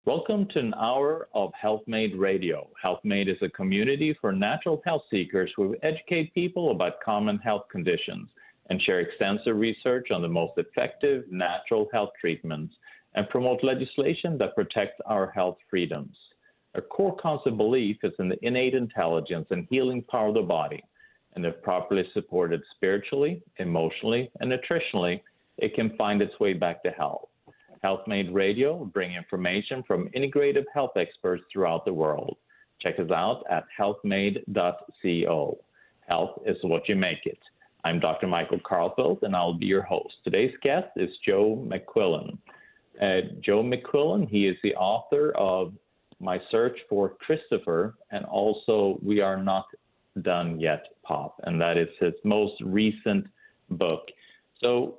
Welcome to an hour of Healthmade Radio. Healthmade is a community for natural health seekers who educate people about common health conditions and share extensive research on the most effective natural health treatments and promote legislation that protects our health freedoms. A core concept belief is in the innate intelligence and healing power of the body, and if properly supported spiritually, emotionally, and nutritionally, it can find its way back to health. Healthmade Radio will bring information from integrative health experts throughout the world. Check us out at healthmade.co. Health is what you make it. I'm Dr. Michael Karlfeldt, and I'll be your host. Today's guest is Joe McQuillen. Joe McQuillen, he is the author of My Search for Christopher, and also We Are Not Done Yet, Pop, and that is his most recent book. So,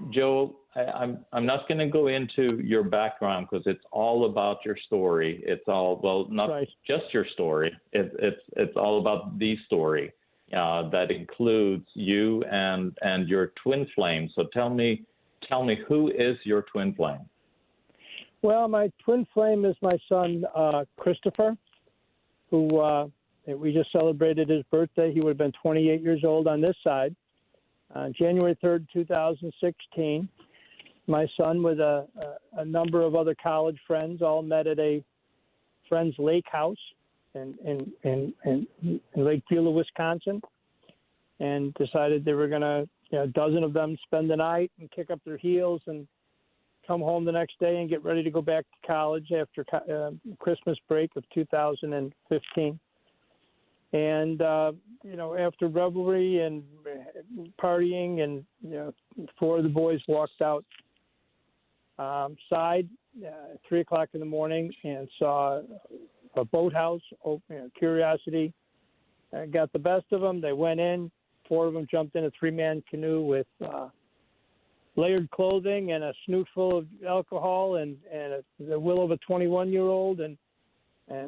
Joe, I'm not going to go into your background because it's all about your story. It's all, well, not right. Just your story. It's all about the story that includes you and your twin flame. So tell me, who is your twin flame? Well, my twin flame is my son, Christopher, who we just celebrated his birthday. He would have been 28 years old on this side. January 3rd, 2016. My son with a number of other college friends all met at a friend's lake house in Lake Beulah, Wisconsin, and decided they were going to, a dozen of them spend the night and kick up their heels and come home the next day and get ready to go back to college after Christmas break of 2015. And, after revelry and partying and, 4 of the boys walked outside 3 o'clock in the morning and saw a boathouse, curiosity got the best of them. They went in, 4 of them jumped in a 3-man canoe with layered clothing and a snoot full of alcohol and the will of a 21-year-old and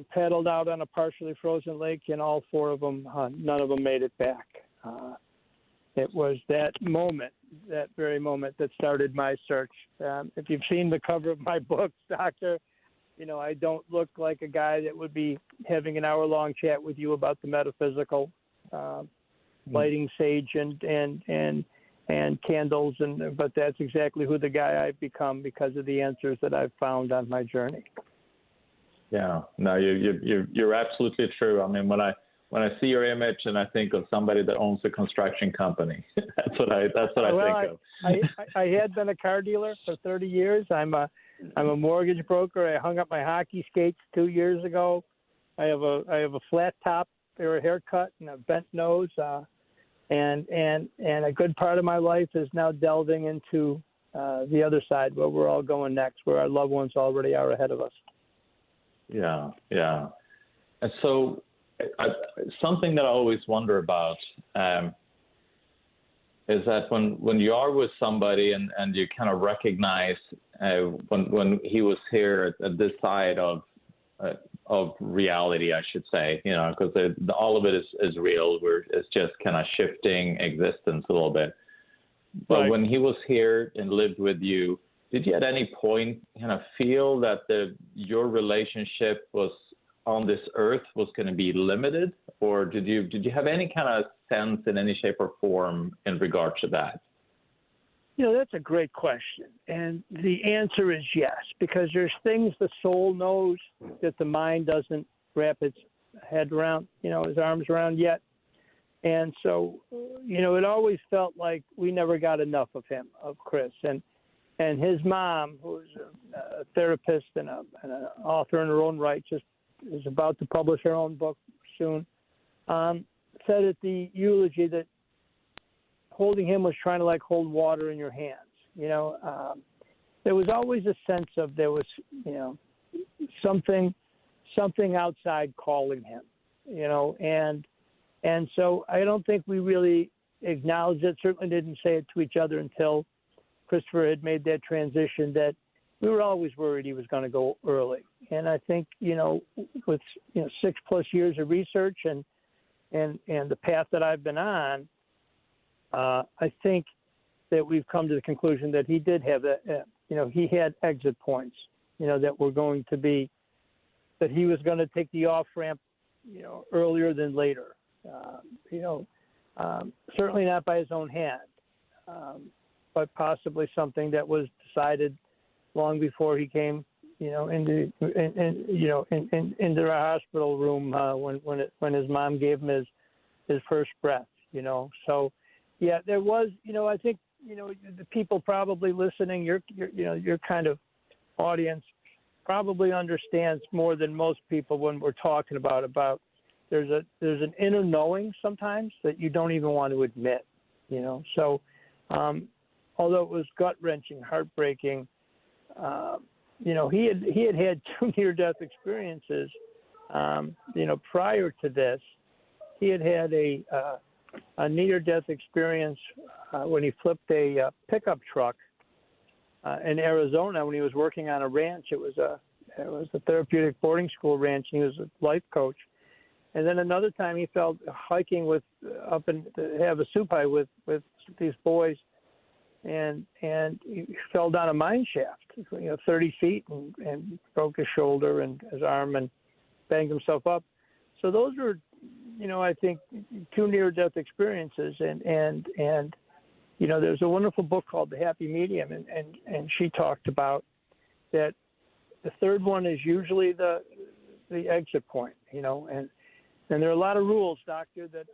paddled out on a partially frozen lake, and all 4 of them, none of them made it back. It was that very moment that started my search. If you've seen the cover of my book, Doctor, I don't look like a guy that would be having an hour-long chat with you about the metaphysical, lighting sage and candles, but that's exactly who the guy I've become because of the answers that I've found on my journey. Yeah, no, you're absolutely true. I mean, when I see your image and I think of somebody that owns a construction company, that's what I think of. I had been a car dealer for 30 years. I'm a mortgage broker. I hung up my hockey skates 2 years ago. I have a flat top, a haircut, and a bent nose. And a good part of my life is now delving into the other side, where we're all going next, where our loved ones already are ahead of us. Yeah. And so something that I always wonder about is that when you are with somebody and you kind of recognize when he was here at this side of reality, I should say, because all of it is real. It's just kind of shifting existence a little bit. But right. When he was here and lived with you, did you at any point kind of feel that your relationship was on this earth was going to be limited, or did you have any kind of sense in any shape or form in regard to that? That's a great question, and the answer is yes, because there's things the soul knows that the mind doesn't wrap its head around, his arms around yet, and so it always felt like we never got enough of him, of Chris, and his mom, who's a therapist and an author in her own right, just is about to publish her own book soon, said at the eulogy that holding him was trying to hold water in your hands. There was always a sense of there was, something outside calling him, and so I don't think we really acknowledged it. Certainly didn't say it to each other until Christopher had made that transition, that we were always worried he was going to go early. And I think, with 6+ years of research and the path that I've been on, I think that we've come to the conclusion that he did have that, he had exit points. that were going to be, that he was going to take the off ramp, earlier than later. Certainly not by his own hand, but possibly something that was decided long before he came, into our hospital room when his mom gave him his first breath. So yeah, there was, I think, the people probably listening, your kind of audience probably understands more than most people when we're talking about there's an inner knowing sometimes that you don't even want to admit, So although it was gut-wrenching, heartbreaking, he had 2 near-death experiences. Prior to this, he had a near-death experience when he flipped a pickup truck in Arizona when he was working on a ranch. It was a therapeutic boarding school ranch, and he was a life coach. And then another time he felt hiking up in to have a soup with these boys, and he fell down a mine shaft, 30 feet, and broke his shoulder and his arm and banged himself up. So those were, I think, 2 near-death experiences, and there's a wonderful book called The Happy Medium, and she talked about that the third one is usually the exit point, and there are a lot of rules, doctor, that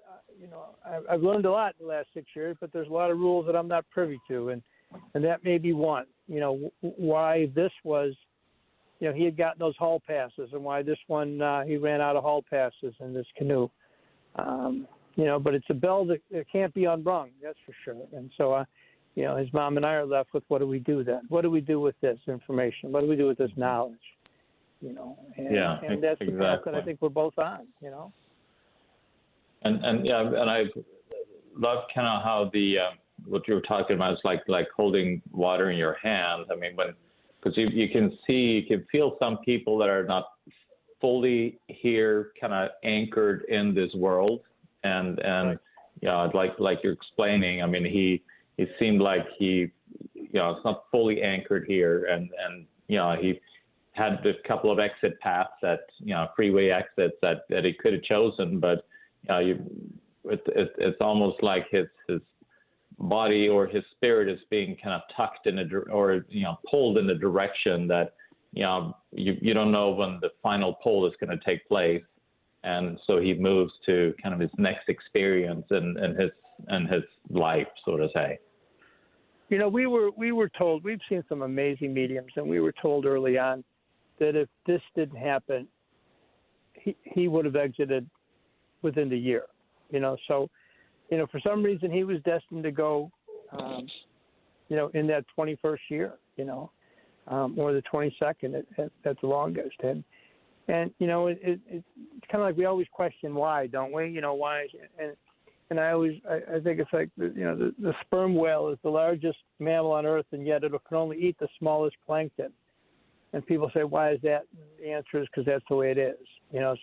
I've learned a lot in the last 6 years, but there's a lot of rules that I'm not privy to, and that may be one. Why this was, he had gotten those hall passes, and why this one he ran out of hall passes in this canoe. But it's a bell that can't be unrung, that's for sure. And so, his mom and I are left with, what do we do then? What do we do with this information? What do we do with this knowledge? And that's the path that I think we're both on. And I love kind of how what you were talking about is like holding water in your hand. I mean, because you can feel some people that are not fully here, kind of anchored in this world, and like you're explaining. I mean, he seemed like it's not fully anchored here, and he had a couple of exit paths freeway exits that he could have chosen, but it's almost like his body or his spirit is being kind of tucked pulled in a direction that you don't know when the final pull is going to take place, and so he moves to kind of his next experience and his life, so to say. We were told, we've seen some amazing mediums, and we were told early on that if this didn't happen, he would have exited within the year. So for some reason he was destined to go in that 21st year, or the 22nd at the longest. And it's kind of like we always question why, don't we? Why? And I think it's like, the sperm whale is the largest mammal on Earth, and yet it can only eat the smallest plankton. And people say, why is that? The answer is because that's the way it is.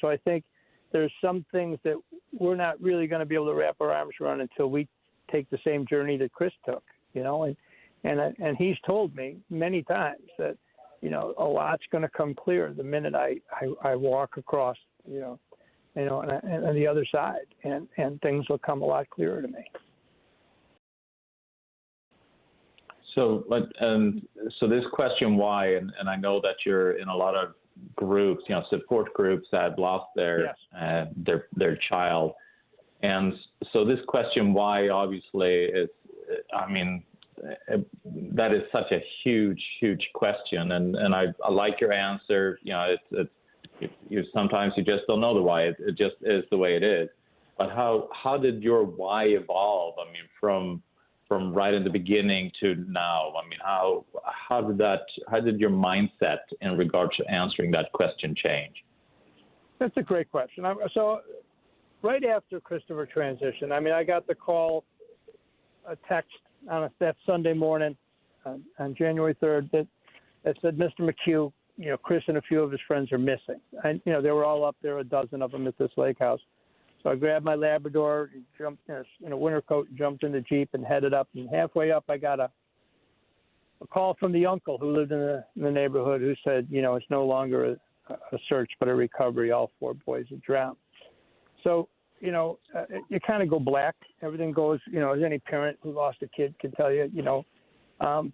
So I think there's some things that we're not really going to be able to wrap our arms around until we take the same journey that Chris took, and he's told me many times that, a lot's going to come clear the minute I walk across, and the other side, and things will come a lot clearer to me. So this question why, and I know that you're in a lot of groups, support groups that have lost their child, and so this question why obviously is, that is such a huge question, and I like your answer. Sometimes you just don't know the why. It just is the way it is. But how did your why evolve? From right in the beginning to now. How did your mindset in regard to answering that question change? That's a great question. So right after Christopher transitioned, I got the call, a text on that Sunday morning on January 3rd that said, Mr. McHugh, Chris and a few of his friends are missing. And, they were all up there, a dozen of them at this lake house. So I grabbed my Labrador, jumped in a winter coat, jumped in the Jeep and headed up. And halfway up, I got a call from the uncle who lived in the neighborhood who said, it's no longer a search but a recovery. All 4 boys had drowned. So, you kind of go black. Everything goes, as any parent who lost a kid can tell you,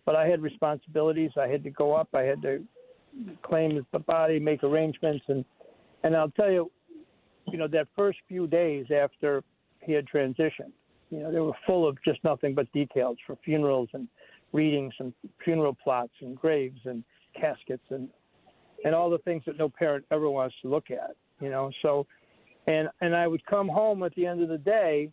but I had responsibilities. I had to go up. I had to claim the body, make arrangements. And I'll tell you, that first few days after he had transitioned, they were full of just nothing but details for funerals and readings and funeral plots and graves and caskets and all the things that no parent ever wants to look at, So, and I would come home at the end of the day,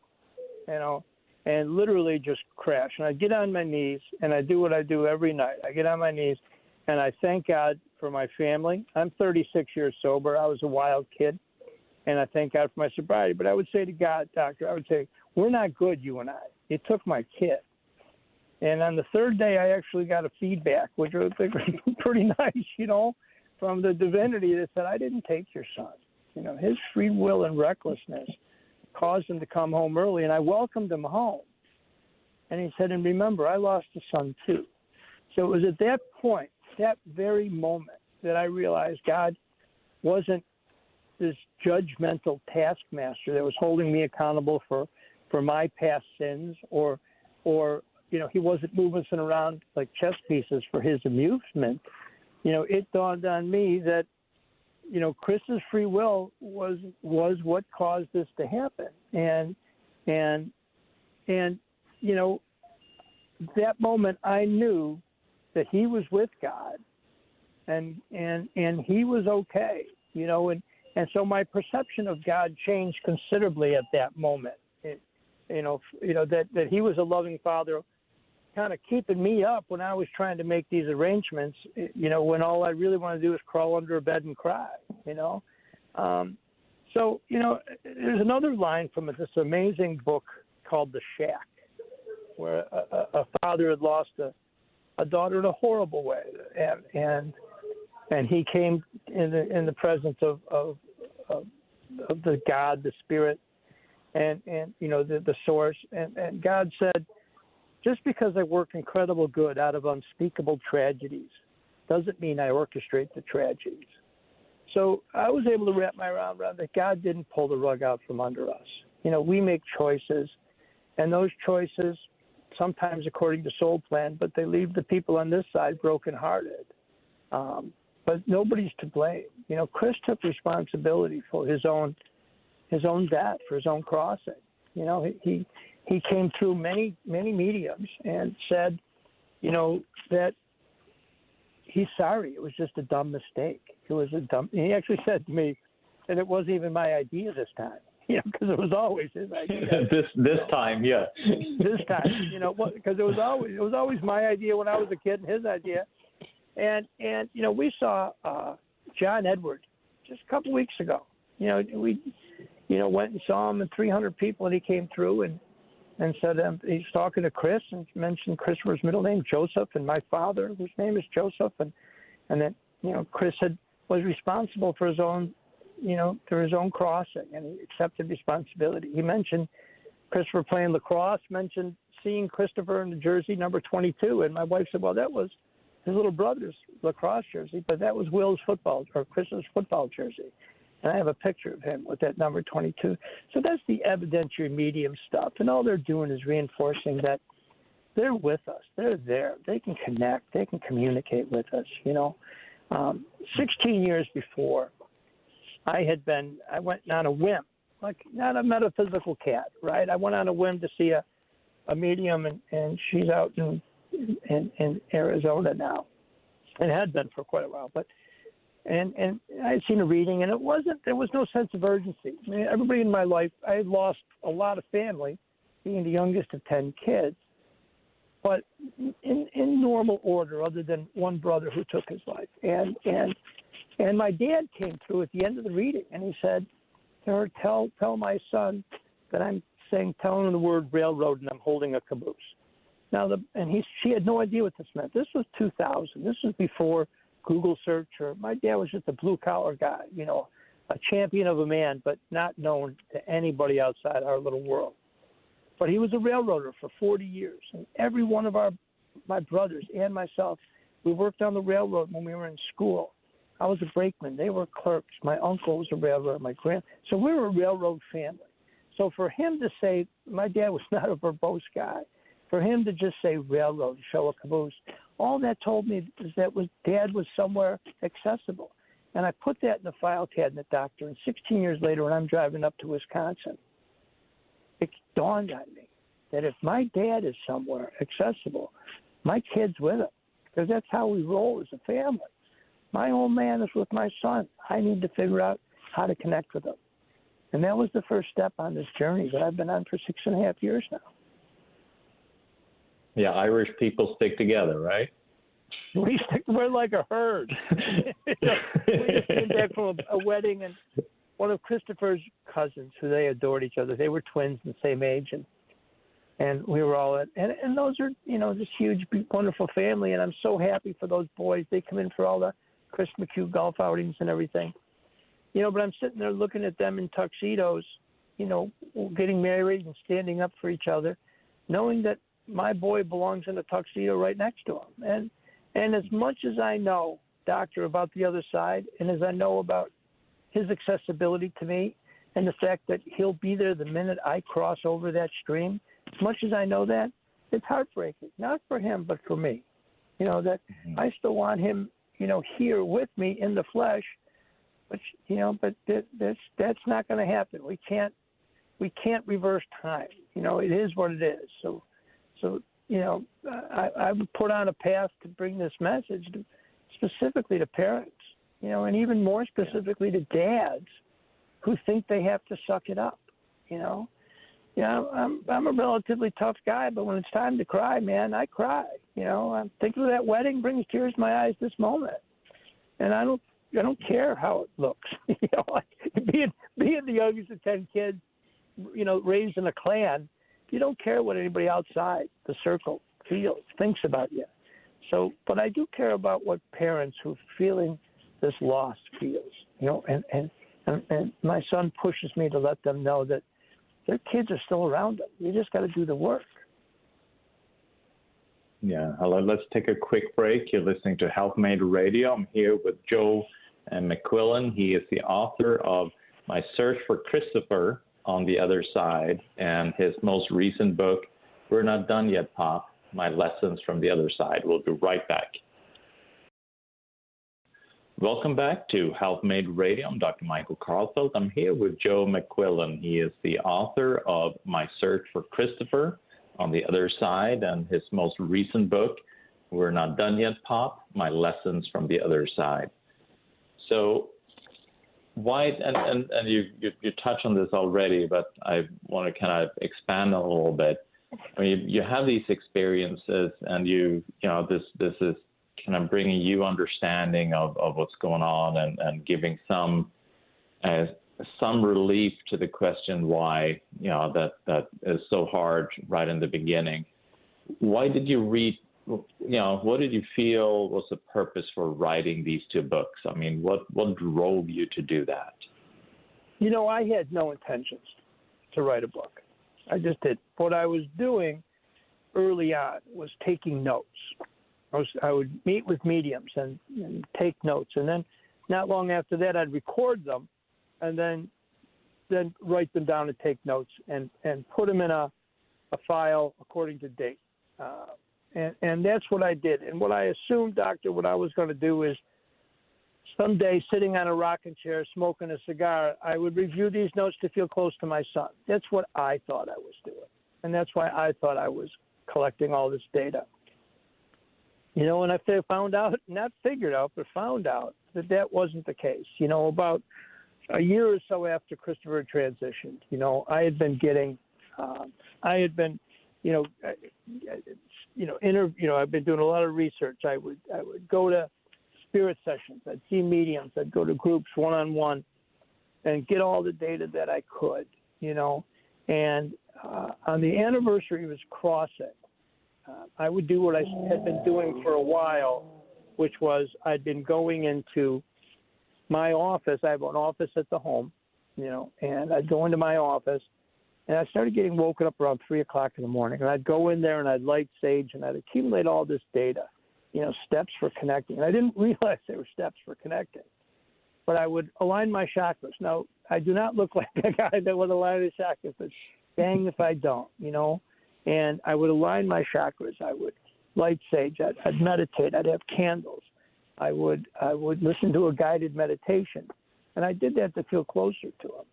and literally just crash. And I'd get on my knees, and I do what I do every night. I get on my knees, and I thank God for my family. I'm 36 years sober. I was a wild kid, and I thank God for my sobriety. But I would say to God, Doctor, I would say, we're not good, you and I. You took my kid. And on the third day, I actually got a feedback, which was pretty nice, from the divinity that said, I didn't take your son. His free will and recklessness caused him to come home early, and I welcomed him home. And he said, and remember, I lost a son too. So it was at that point, that very moment, that I realized God wasn't this judgmental taskmaster that was holding me accountable for my past sins, or he wasn't moving us around like chess pieces for his amusement. It dawned on me that Chris's free will was what caused this to happen, and that moment I knew that he was with God, and he was okay, and so my perception of God changed considerably at that moment. That he was a loving father, kind of keeping me up when I was trying to make these arrangements, when all I really want to do is crawl under a bed and cry, So, there's another line from this amazing book called The Shack, where a father had lost a daughter in a horrible way. And he came in the presence of the God, the Spirit, and the source. And God said, just because I work incredible good out of unspeakable tragedies doesn't mean I orchestrate the tragedies. So I was able to wrap my arm around that God didn't pull the rug out from under us. We make choices, and those choices, sometimes according to soul plan, but they leave the people on this side brokenhearted. But nobody's to blame. Chris took responsibility for his own death, for his own crossing. He came through many mediums and said, that he's sorry. It was just a dumb mistake. He actually said to me that it wasn't even my idea this time, because it was always his idea. this time, yeah. This time, because it was always my idea when I was a kid and his idea. And we saw John Edward just a couple weeks ago. We went and saw him, and 300 people, and he came through and said he's talking to Chris and mentioned Christopher's middle name, Joseph, and my father, whose name is Joseph, and that Chris was responsible for his own, through his own crossing, and he accepted responsibility. He mentioned Christopher playing lacrosse, mentioned seeing Christopher in the jersey number 22, and my wife said, well, that was his little brother's lacrosse jersey, but that was Chris's football jersey. And I have a picture of him with that number 22. So that's the evidentiary medium stuff. And all they're doing is reinforcing that they're with us. They're there. They can connect. They can communicate with us, 16 years before, I went on a whim, like not a metaphysical cat, right? I went on a whim to see a medium, and she's out in Arizona now, and had been for quite a while. But and I had seen a reading, and there was no sense of urgency. I mean, everybody in my life, I had lost a lot of family, being the youngest of 10 kids, but in normal order, other than one brother who took his life. And my dad came through at the end of the reading, and he said, tell my son that I'm telling him the word railroad, and I'm holding a caboose. Now, she had no idea what this meant. This was 2000. This was before Google search, or my dad was just a blue-collar guy, a champion of a man, but not known to anybody outside our little world. But he was a railroader for 40 years, and every one of our my brothers and myself, we worked on the railroad when we were in school. I was a brakeman. They were clerks. My uncle was a railroad. So we were a railroad family. So for him to say, my dad was not a verbose guy, for him to just say railroad, show a caboose, all that told me is that Dad was somewhere accessible. And I put that in the file cabinet, Doctor. And 16 years later, when I'm driving up to Wisconsin, it dawned on me that if my dad is somewhere accessible, my kid's with him, because that's how we roll as a family. My old man is with my son. I need to figure out how to connect with him. And that was the first step on this journey that I've been on for 6.5 years now. Yeah, Irish people stick together, right? We're like a herd. We just came back from a wedding, and one of Christopher's cousins, who they adored each other. They were twins the same age, and we were all and those are, this huge, wonderful family, and I'm so happy for those boys. They come in for all the Chris McHugh golf outings and everything. But I'm sitting there looking at them in tuxedos, getting married and standing up for each other, knowing that my boy belongs in a tuxedo right next to him. And as much as I know, Doctor, about the other side, and as I know about his accessibility to me and the fact that he'll be there the minute I cross over that stream, as much as I know that, it's heartbreaking, not for him, but for me. That I still want him, here with me in the flesh, but that's not going to happen. We can't reverse time. It is what it is. So I would put on a path to bring this message specifically to parents, and even more specifically to dads who think they have to suck it up. I'm a relatively tough guy, but when it's time to cry, man, I cry. I'm thinking of that wedding brings tears to my eyes this moment, and I don't care how it looks. Being the youngest of 10 kids, raised in a clan, you don't care what anybody outside the circle thinks about you. So, but I do care about what parents who are feeling this loss feels. And my son pushes me to let them know that their kids are still around them. You just got to do the work. Yeah. Hello. Let's take a quick break. You're listening to Healthmade Radio. I'm here with Joe McQuillen. He is the author of My Search for Christopher on the Other Side, and his most recent book, We're Not Done Yet, Pop, My Lessons from the Other Side. We'll be right back. Welcome back to Healthmade Radio. I'm Dr. Michael Karlfeldt. I'm here with Joe McQuillen. He is the author of My Search for Christopher on the Other Side, and his most recent book, We're Not Done Yet, Pop, My Lessons from the Other Side. So why, and you touched on this already, but I want to kind of expand a little bit. I mean, you have these experiences, and this is kind of bringing you understanding of what's going on, and giving some relief to the question why, that is so hard right in the beginning. Why did you read? What did you feel was the purpose for writing these two books? I mean, what drove you to do that? I had no intentions to write a book. I just did. What I was doing early on was taking notes. I would meet with mediums and take notes, and then not long after that, I'd record them, and then write them down and take notes and put them in a file according to date. And that's what I did. And what I assumed, Doctor, what I was going to do is someday, sitting on a rocking chair, smoking a cigar, I would review these notes to feel close to my son. That's what I thought I was doing. And that's why I thought I was collecting all this data. And I found out, not figured out, but found out that wasn't the case. About a year or so after Christopher transitioned, I had been getting, I've been doing a lot of research. I would go to spirit sessions. I'd see mediums. I'd go to groups one-on-one and get all the data that I could, And on the anniversary of his crossing, I would do what I had been doing for a while, which was I'd been going into my office. I have an office at the home, and I'd go into my office And I started getting woken up around 3 o'clock in the morning. And I'd go in there and I'd light sage and I'd accumulate all this data, steps for connecting. And I didn't realize there were steps for connecting. But I would align my chakras. Now, I do not look like a guy that would align his chakras, but dang if I don't, And I would align my chakras. I would light sage. I'd meditate. I'd have candles. I would listen to a guided meditation. And I did that to feel closer to him.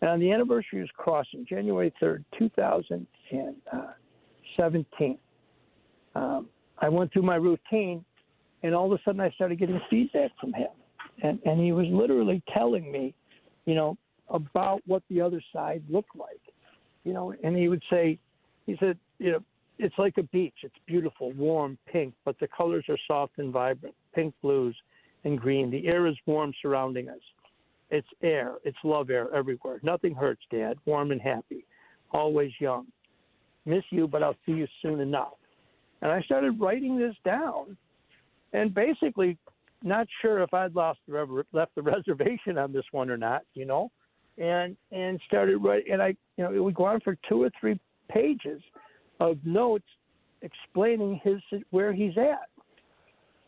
And on the anniversary of his crossing, January 3rd, 2017, I went through my routine, and all of a sudden I started getting feedback from him. And he was literally telling me, about what the other side looked like, and he said, it's like a beach. It's beautiful, warm, pink, but the colors are soft and vibrant, pink, blues, and green. The air is warm surrounding us. It's air. It's love air everywhere. Nothing hurts, Dad. Warm and happy. Always young. Miss you, but I'll see you soon enough. And I started writing this down, and basically not sure if I'd left the reservation on this one or not, and started writing. And it would go on for 2 or 3 pages of notes explaining where he's at.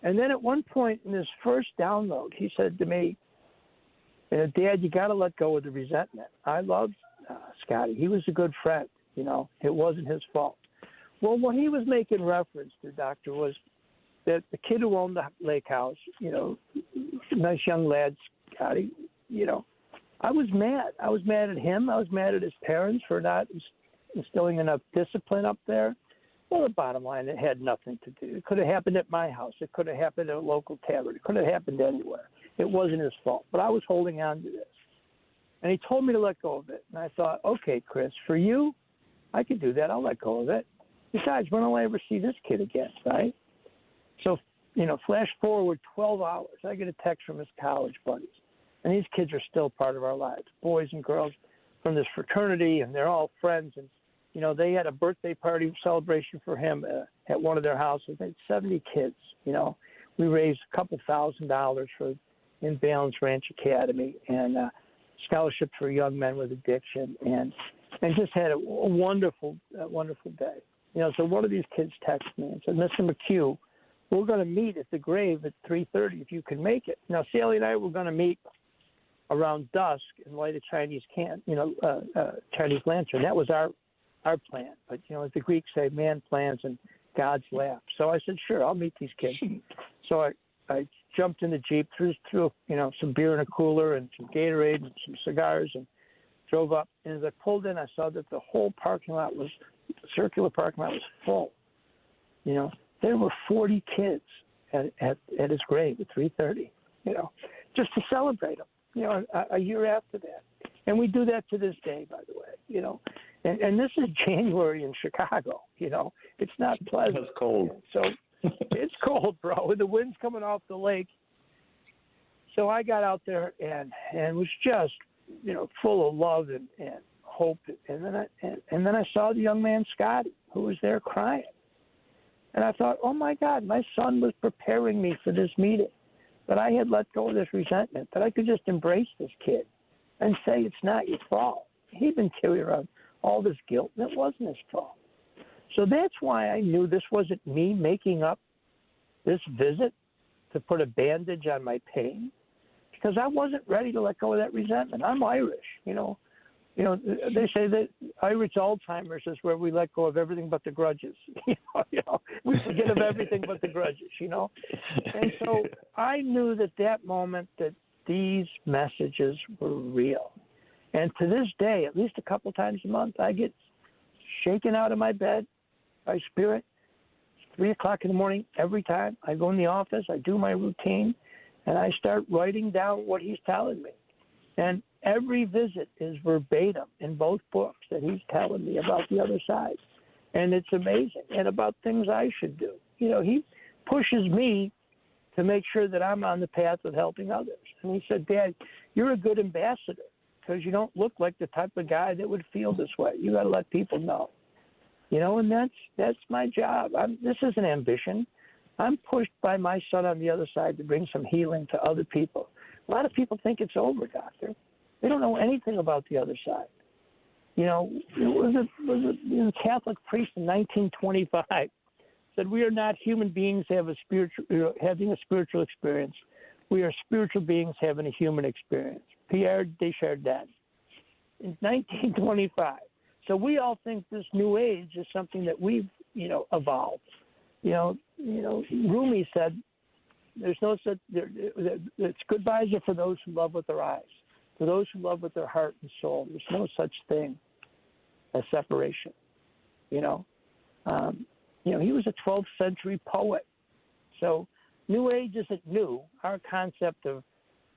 And then at one point in his first download, he said to me, Dad, you got to let go of the resentment. I loved Scotty. He was a good friend. It wasn't his fault. Well, what he was making reference to, Doctor, was that the kid who owned the lake house, nice young lad, Scotty, I was mad. I was mad at him. I was mad at his parents for not instilling enough discipline up there. Well, the bottom line, it had nothing to do. It could have happened at my house. It could have happened at a local tavern. It could have happened anywhere. It wasn't his fault. But I was holding on to this. And he told me to let go of it. And I thought, okay, Chris, for you, I could do that. I'll let go of it. Besides, when will I ever see this kid again, right? So, flash forward 12 hours. I get a text from his college buddies. And these kids are still part of our lives, boys and girls from this fraternity, and they're all friends. And, they had a birthday party celebration for him at one of their houses. They had 70 kids, We raised a couple $1,000 for In Balance Ranch Academy and scholarships for young men with addiction, and just had a wonderful day. So one of these kids texted me and said, Mr. McHugh, we're going to meet at the grave at 3:30 if you can make it. Now, Sally and I were going to meet around dusk and light a Chinese Chinese lantern. That was our plan. But, as the Greeks say, man plans and God's laughs. So I said, sure, I'll meet these kids. So I jumped in the Jeep, threw some beer in a cooler and some Gatorade and some cigars and drove up. And as I pulled in, I saw that the whole circular parking lot was full. There were 40 kids at his grave at 3:30, just to celebrate him, a year after that. And we do that to this day, by the way, And this is January in Chicago, It's not pleasant. It's cold. So it's cold, bro, and the wind's coming off the lake. So I got out there and was just, full of love and hope. And then I saw the young man, Scotty, who was there crying. And I thought, oh, my God, my son was preparing me for this meeting, that I had let go of this resentment, that I could just embrace this kid and say it's not your fault. He'd been carrying around all this guilt, and it wasn't his fault. So that's why I knew this wasn't me making up this visit to put a bandage on my pain, because I wasn't ready to let go of that resentment. I'm Irish, They say that Irish Alzheimer's is where we let go of everything but the grudges. We forget of everything but the grudges. And so I knew that moment that these messages were real. And to this day, at least a couple times a month, I get shaken out of my bed by spirit. It's 3 o'clock in the morning every time. I go in the office, I do my routine, and I start writing down what he's telling me. And every visit is verbatim in both books that he's telling me about the other side. And it's amazing. And about things I should do. He pushes me to make sure that I'm on the path of helping others. And he said, Dad, you're a good ambassador because you don't look like the type of guy that would feel this way. You got to let people know. And that's my job. This isn't ambition. I'm pushed by my son on the other side to bring some healing to other people. A lot of people think it's over, Doctor. They don't know anything about the other side. was a Catholic priest in 1925 said, "We are not human beings having a spiritual experience. We are spiritual beings having a human experience." Pierre Desjardins in 1925. So we all think this New Age is something that we've evolved. Rumi said, "There's no such. It's goodbyes are for those who love with their eyes. For those who love with their heart and soul, there's no such thing as separation." He was a 12th century poet. So New Age isn't new. Our concept of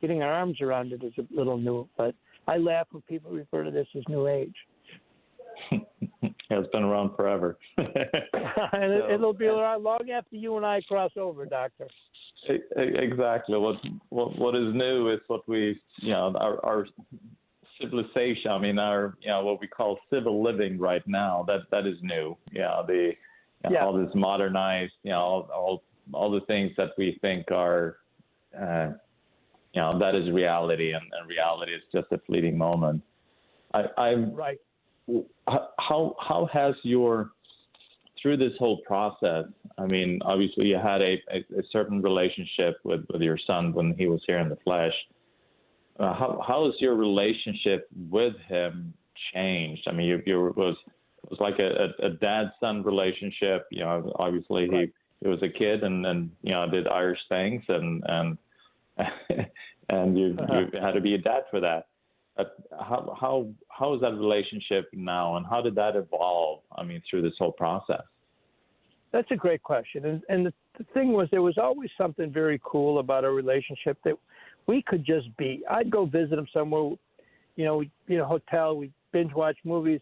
getting our arms around it is a little new, but I laugh when people refer to this as New Age. It's been around forever. And it'll be around long after you and I cross over, Doctor. Exactly. What is new is what we, our civilization. I mean, our, what we call civil living right now. That is new. All this modernized, all the things that we think are, that is reality, and reality is just a fleeting moment. Right. How has through this whole process, I mean, obviously you had a certain relationship with your son when he was here in the flesh. How has your relationship with him changed? I mean, it was like a dad-son relationship. Obviously right. he was a kid and did Irish things and and you had to be a dad for that. How is that relationship now, and how did that evolve? I mean, through this whole process. That's a great question, and the thing was, there was always something very cool about our relationship that we could just be. I'd go visit him somewhere, we'd be in a hotel, we'd binge watch movies,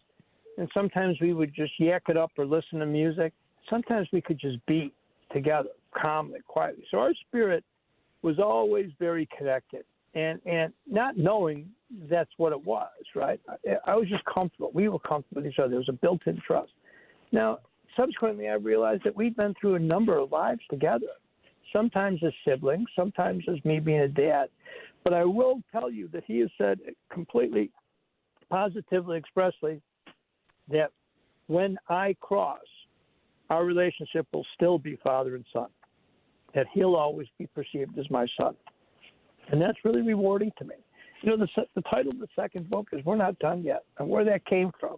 and sometimes we would just yak it up or listen to music. Sometimes we could just be together, calmly, quietly. So our spirit was always very connected, and not knowing that's what it was, right? I was just comfortable. We were comfortable with each other. There was a built-in trust. Now, subsequently, I realized that we've been through a number of lives together, sometimes as siblings, sometimes as me being a dad. But I will tell you that he has said completely, positively, expressly, that when I cross, our relationship will still be father and son, that he'll always be perceived as my son. And that's really rewarding to me. The title of the second book is We're Not Done Yet. And where that came from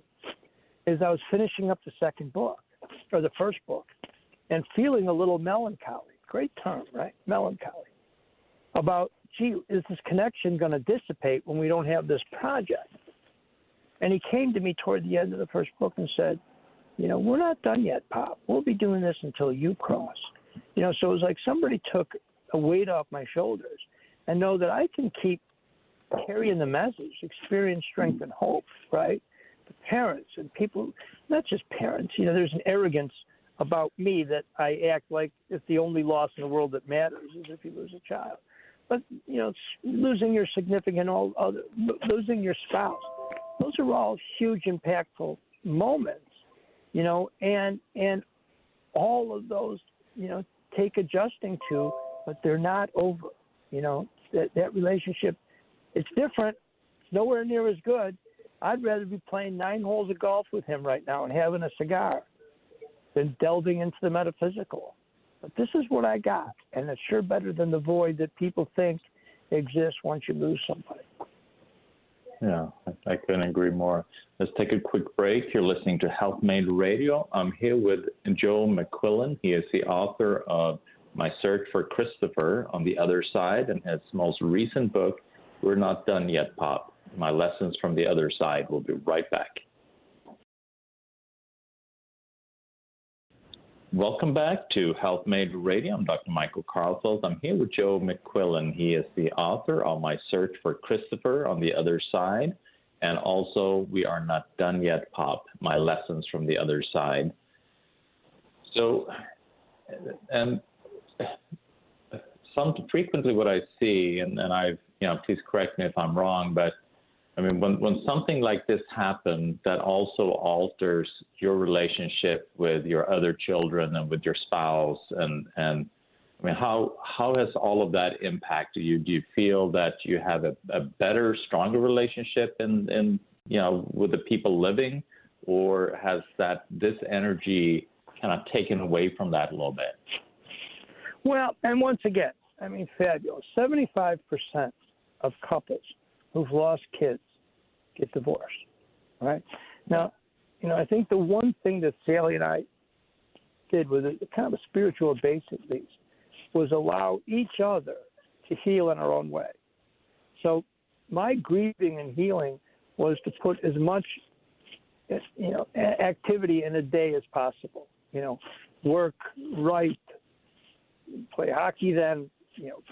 is I was finishing up the second book, or the first book, and feeling a little melancholy. Great term, right? Melancholy. About, is this connection going to dissipate when we don't have this project? And he came to me toward the end of the first book and said, we're not done yet, Pop. We'll be doing this until you cross. So it was like somebody took a weight off my shoulders and know that I can keep carrying the message, experience, strength, and hope, right? The parents and people, not just parents, there's an arrogance about me that I act like it's the only loss in the world that matters is if you lose a child. But, it's losing your significant other, losing your spouse. Those are all huge, impactful moments, and all of those, take adjusting to, but they're not over, that relationship. It's different. It's nowhere near as good. I'd rather be playing 9 holes of golf with him right now and having a cigar than delving into the metaphysical. But this is what I got, and it's sure better than the void that people think exists once you lose somebody. Yeah, I couldn't agree more. Let's take a quick break. You're listening to Healthmade Radio. I'm here with Joe McQuillen. He is the author of My Search for Christopher on the Other Side, and his most recent book, We're Not Done Yet, Pop, My Lessons from the Other Side. We'll be right back. Welcome back to Healthmade Radio. I'm Dr. Michael Karlfeldt. I'm here with Joe McQuillen. He is the author of My Search for Christopher on the Other Side, and also We Are Not Done Yet, Pop, My Lessons from the Other Side. So, and frequently what I see, and I've, please correct me if I'm wrong, but I mean, when something like this happens, that also alters your relationship with your other children and with your spouse, and I mean, how has all of that impacted you? Do you feel that you have a better, stronger relationship in with the people living, or has this energy kind of taken away from that a little bit? Well, and once again, I mean, fabulous. 75% of couples who've lost kids get divorced, right? Now, I think the one thing that Sally and I did with a kind of a spiritual base, at least, was allow each other to heal in our own way. So my grieving and healing was to put as much, activity in a day as possible. Work, write, play hockey, then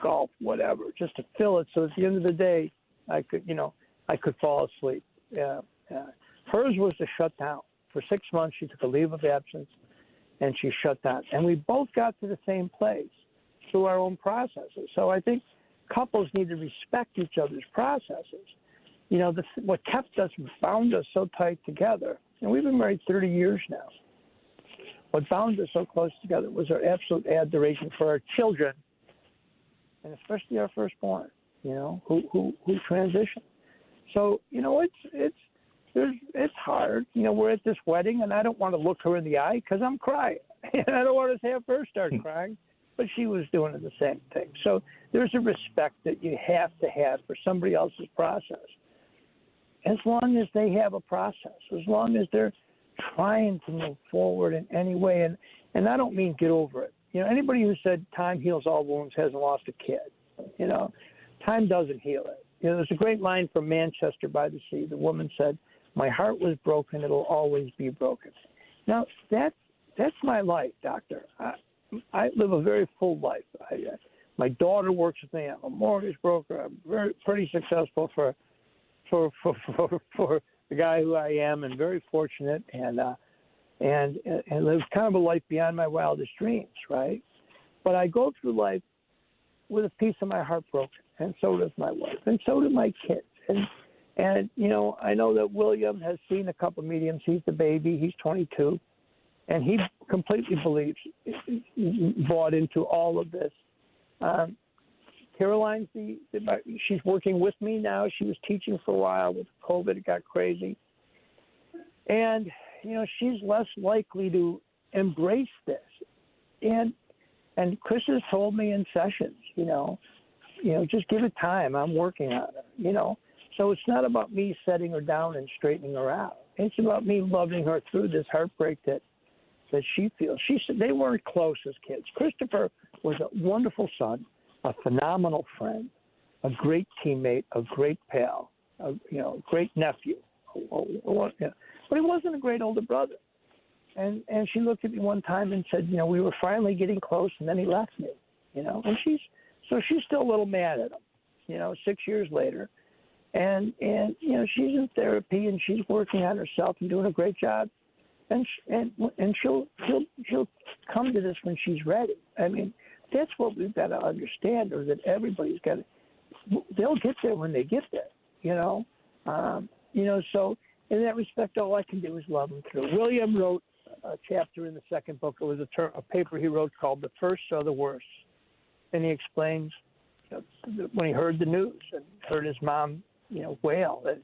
golf, whatever, just to fill it. So at the end of the day, I could fall asleep. Hers was to shut down. For 6 months, she took a leave of absence, and she shut down. And we both got to the same place through our own processes. So I think couples need to respect each other's processes. What kept us, bound us so tight together, and we've been married 30 years now. What bound us so close together was our absolute adoration for our children, and especially our firstborn, who transitioned. So, it's hard. We're at this wedding, and I don't want to look her in the eye because I'm crying. And I don't want to have her start crying, but she was doing the same thing. So there's a respect that you have to have for somebody else's process. As long as they have a process, as long as they're trying to move forward in any way. And I don't mean get over it. Anybody who said time heals all wounds hasn't lost a kid. Time doesn't heal it. There's a great line from Manchester by the Sea. The woman said, "My heart was broken. It'll always be broken." Now, that's my life, doctor. I live a very full life. My daughter works with me. I'm a mortgage broker. I'm pretty successful for the guy who I am, and very fortunate, and live kind of a life beyond my wildest dreams, right? But I go through life with a piece of my heart broken, and so does my wife, and so do my kids. And I know that William has seen a couple of mediums. He's the baby. He's 22, and he completely bought into all of this. Caroline's she's working with me now. She was teaching for a while with COVID. It got crazy. And, she's less likely to embrace this. And Chris has told me in sessions, just give it time. I'm working on it, So it's not about me setting her down and straightening her out. It's about me loving her through this heartbreak that she feels. She said they weren't close as kids. Christopher was a wonderful son, a phenomenal friend, a great teammate, a great pal, a great nephew. But he wasn't a great older brother. And she looked at me one time and said, we were finally getting close, and then he left me, And she's still a little mad at him, 6 years later. And she's in therapy, and she's working on herself and doing a great job. And she'll come to this when she's ready. I mean, that's what we've got to understand, or that everybody's got to. They'll get there when they get there, So in that respect, all I can do is love them through. William wrote a chapter in the second book. It was a paper he wrote called "The First Are the Worst," and he explains when he heard the news and heard his mom, wail. And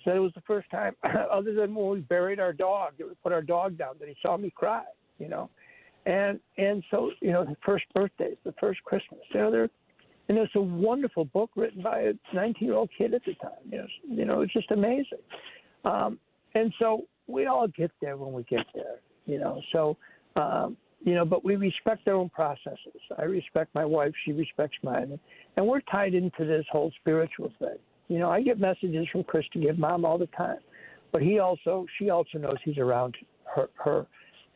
said it was the first time, other than when we buried our dog, that we put our dog down, that he saw me cry, And so, the first birthdays, the first Christmas, and it's a wonderful book written by a 19-year-old kid at the time. It's just amazing. And so we all get there when we get there, but we respect our own processes. I respect my wife. She respects mine. And we're tied into this whole spiritual thing. I get messages from Chris to give Mom all the time, but she also knows he's around her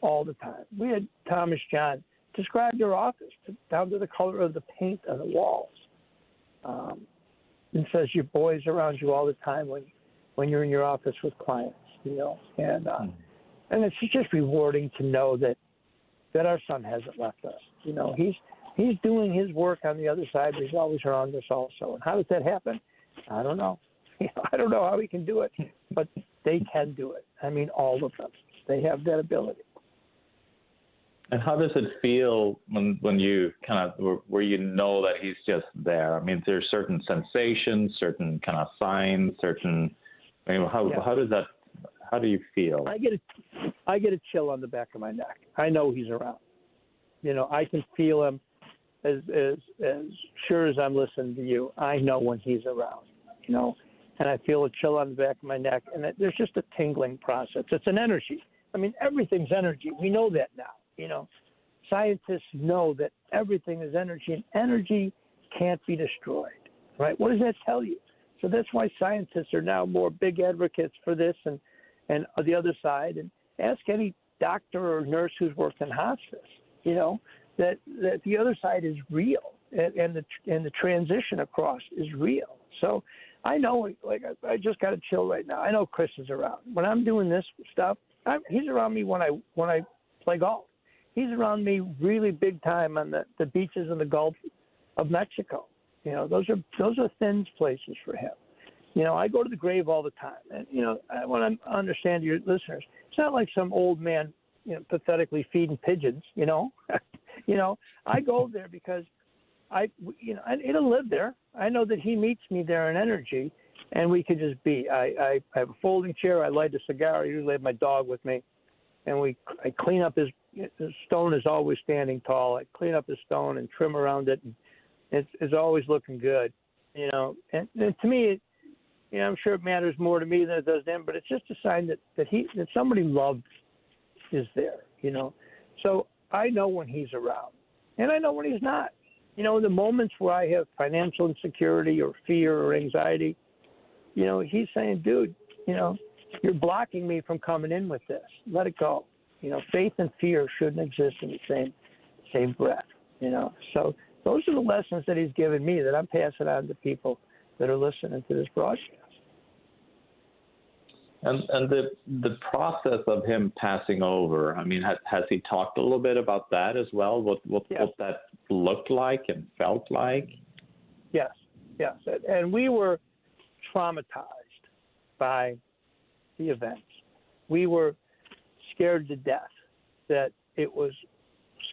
all the time. We had Thomas John describe your office down to the color of the paint on the walls, and says your boy's around you all the time when you're in your office with clients, and it's just rewarding to know that our son hasn't left us. He's doing his work on the other side, but he's always around us also. And how does that happen? I don't know. I don't know how he can do it, but they can do it. I mean, all of them. They have that ability. And how does it feel when you kind of, where you know that he's just there? I mean, there's certain sensations, certain kind of signs, certain I mean, how do you feel? I get a chill on the back of my neck. I know he's around. I can feel him as sure as I'm listening to you. I know when he's around, and I feel a chill on the back of my neck, and there's just a tingling process. It's an energy. I mean, everything's energy. We know that now. Scientists know that everything is energy, and energy can't be destroyed, right? What does that tell you? So that's why scientists are now more big advocates for this and the other side. And ask any doctor or nurse who's worked in hospice, that the other side is real, and the transition across is real. So I know, like I just got a chill right now. I know Chris is around. When I'm doing this stuff, he's around me when I play golf. He's around me really big time on the beaches in the Gulf of Mexico. Those are thin places for him. I go to the grave all the time, and I want to understand your listeners. It's not like some old man, pathetically feeding pigeons. I go there because it'll live there. I know that he meets me there in energy, and we could just be. I have a folding chair. I light a cigar. I usually have my dog with me, and I clean up his stone is always standing tall. I clean up his stone and trim around it, and it's always looking good. And to me, I'm sure it matters more to me than it does to him, but it's just a sign that somebody loved is there. So I know when he's around, and I know when he's not. The moments where I have financial insecurity or fear or anxiety, he's saying, dude, you're blocking me from coming in with this. Let it go. Faith and fear shouldn't exist in the same breath. So those are the lessons that he's given me that I'm passing on to people that are listening to this broadcast. And the process of him passing over, I mean, has he talked a little bit about that as well? What that looked like and felt like? Yes. And we were traumatized by the events. We were scared to death that it was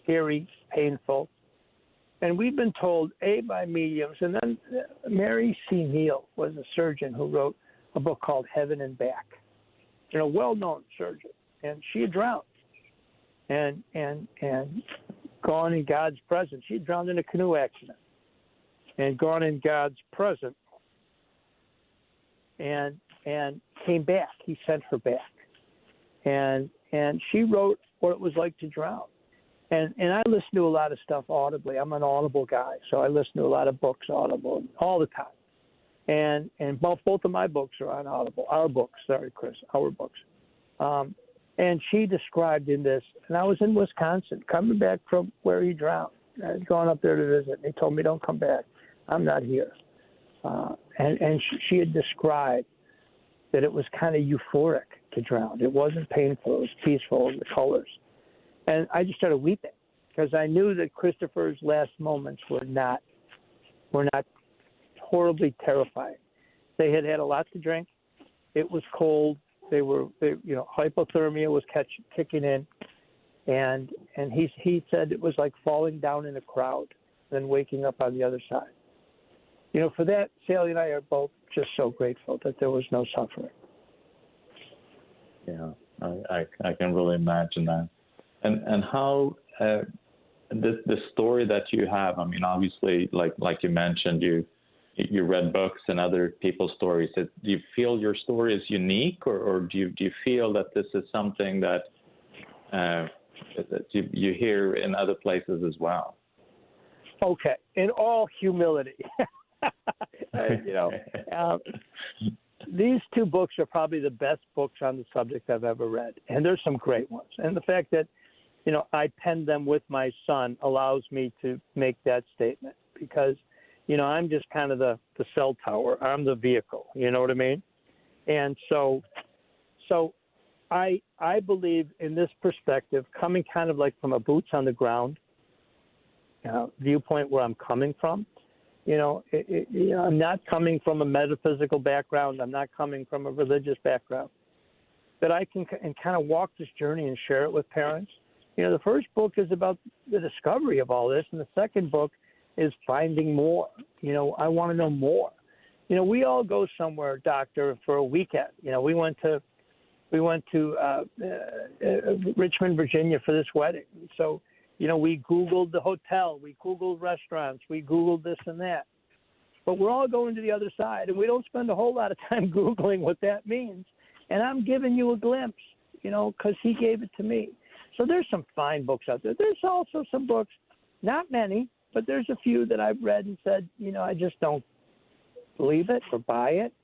scary, painful. And we've been told, by mediums, and then Mary C. Neal was a surgeon who wrote a book called Heaven and Back, well-known surgeon. And she had drowned and gone in God's presence. She had drowned in a canoe accident and gone in God's presence and came back. He sent her back. And she wrote what it was like to drown. And I listen to a lot of stuff audibly. I'm an Audible guy, so I listen to a lot of books Audible all the time. And both of my books are on Audible. Our books. And she described in this, and I was in Wisconsin, coming back from where he drowned. I had gone up there to visit. They told me, don't come back. I'm not here. And she had described that it was kind of euphoric to drown. It wasn't painful. It was peaceful, the colors. And I just started weeping because I knew that Christopher's last moments were not horribly terrifying. They had a lot to drink. It was cold. Hypothermia was kicking in, and he said it was like falling down in a crowd, then waking up on the other side. For that, Sally and I are both just so grateful that there was no suffering. Yeah, I can really imagine that. And how the story that you have, I mean, obviously, like you mentioned, you read books and other people's stories. Do you feel your story is unique, or do you feel that this is something that you hear in other places as well? Okay, in all humility, these two books are probably the best books on the subject I've ever read, and there's some great ones. And the fact that I penned them with my son allows me to make that statement because, I'm just kind of the cell tower. I'm the vehicle. You know what I mean? And so I believe in this perspective, coming kind of like from a boots on the ground viewpoint where I'm coming from. I'm not coming from a metaphysical background. I'm not coming from a religious background. That I can kind of walk this journey and share it with parents. The first book is about the discovery of all this, and the second book is finding more. I want to know more. we all go somewhere, doctor, for a weekend. We went to Richmond, Virginia for this wedding. So, we Googled the hotel, we Googled restaurants, we Googled this and that. But we're all going to the other side, and we don't spend a whole lot of time Googling what that means. And I'm giving you a glimpse, because he gave it to me. So there's some fine books out there. There's also some books, not many, but there's a few that I've read and said, I just don't believe it or buy it.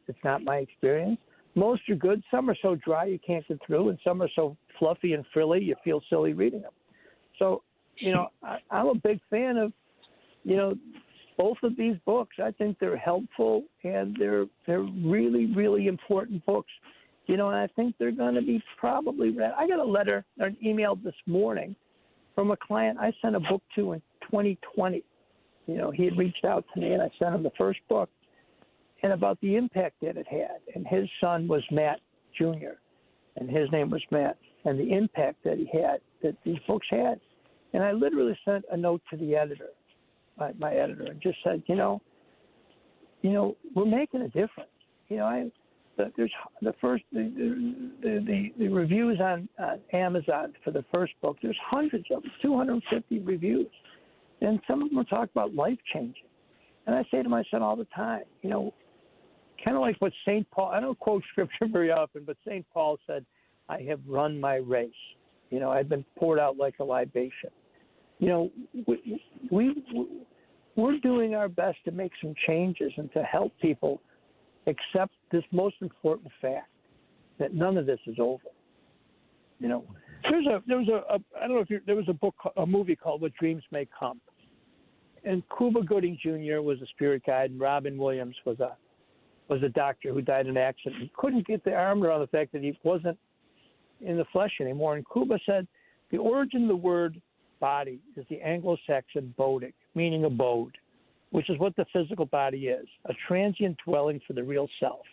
It's not my experience. Most are good. Some are so dry you can't get through, and some are so fluffy and frilly you feel silly reading them. So, I'm a big fan of, both of these books. I think they're helpful, and they're really, really important books. And I think they're going to be probably read. I got a letter or an email this morning from a client I sent a book to in 2020. He had reached out to me, and I sent him the first book, and about the impact that it had. And his son was Matt Jr., and his name was Matt, and the impact that he had, that these books had. And I literally sent a note to the editor, my editor, and just said, we're making a difference. There's the reviews on Amazon for the first book. There's hundreds of them, 250 reviews, and some of them talk about life changing. And I say to my son all the time, kind of like what St. Paul. I don't quote scripture very often, but St. Paul said, "I have run my race. I've been poured out like a libation." We're doing our best to make some changes and to help people accept this most important fact, that none of this is over. There was a movie called What Dreams May Come, and Cuba Gooding Jr. was a spirit guide, and Robin Williams was a doctor who died in an accident. He couldn't get the arm around the fact that he wasn't in the flesh anymore. And Cuba said the origin of the word body is the Anglo-Saxon bodic, meaning abode, which is what the physical body is, a transient dwelling for the real self.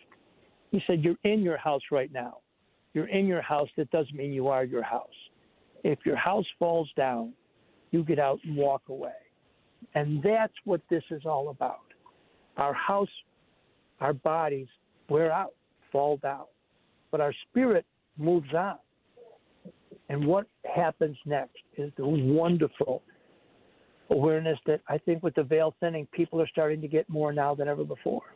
He said, you're in your house right now. You're in your house. That doesn't mean you are your house. If your house falls down, you get out and walk away. And that's what this is all about. Our house, our bodies wear out, fall down, but our spirit moves on. And what happens next is the wonderful awareness that I think with the veil thinning, people are starting to get more now than ever before.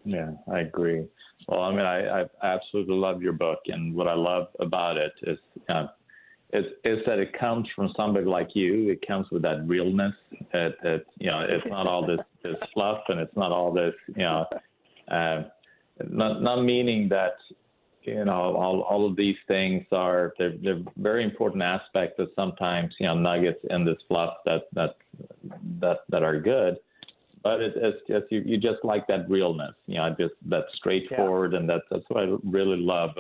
Yeah, I agree. Well, I absolutely love your book, and what I love about it is that it comes from somebody like you. It comes with that realness. It's not all this fluff, and it's not all this, not meaning that, all of these things they're very important aspects, but sometimes, nuggets in this fluff that are good. But it's just you just like that realness, just that straightforward, and that's what I really love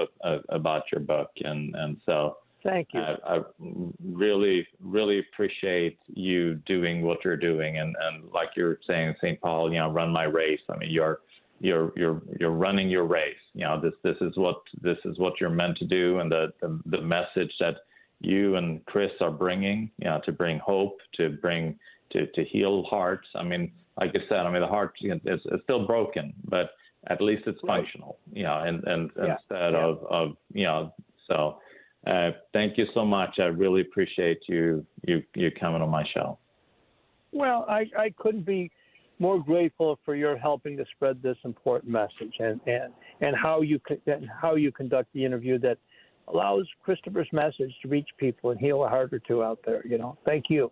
about your book, and so. Thank you. I really, really appreciate you doing what you're doing, and like you're saying, St. Paul, run my race. You're running your race. This is what you're meant to do, and the message that you and Chris are bringing, to bring hope, to heal hearts. Like I said, the heart is still broken, but at least it's functional. Instead of so. Thank you so much. I really appreciate you coming on my show. Well, I couldn't be more grateful for your helping to spread this important message, and how you conduct the interview that allows Christopher's message to reach people and heal a heart or two out there. Thank you.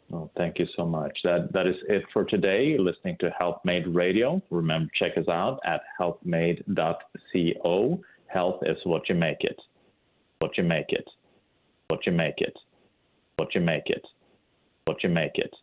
Well, thank you so much. That is it for today. You're listening to Healthmade Radio. Remember, check us out at healthmade.co. Health is what you make it. What you make it. What you make it. What you make it. What you make it.